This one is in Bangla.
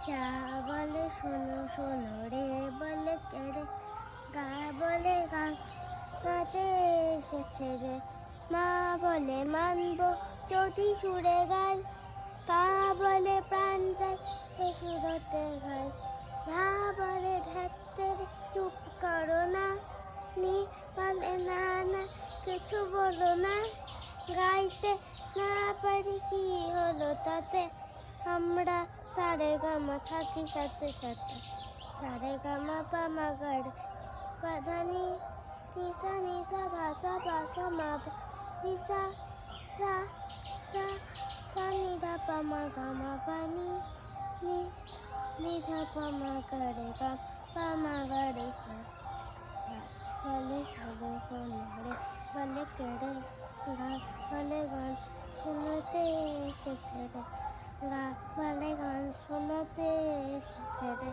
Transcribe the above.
সা বলে শোনো শোনো, রে বলে কেড়ে, গা বলে গান গাতে এসেছে রে। মা বলে মানবো যদি সুরে গাই, পা বলে প্রাণ চাই এ সুরতে গাই। ধা বলে ধ্যাত্তে রে, চুপ করো না, নি বলে না না কিছু বলো না। গাইতে না পারি কি হলো তাতে, আমরা সারে গামা থাকি সাথে সাথে। সারে গামা পামা গাড়ে বাধানি, নিসা নিসা ধা সা পা সা মা পা, নিসা সা সা সা নি ধা পা মা গা মা পা নি, নি নি ধা পা মা গাড়ে গা পা মা গাড়ে সা। বলে শোনো শোনো, রে বলে কেড়ে, গা বলে গান শুনতে এসেছে রে। গা বলে গান শুনতে এসেছে রে।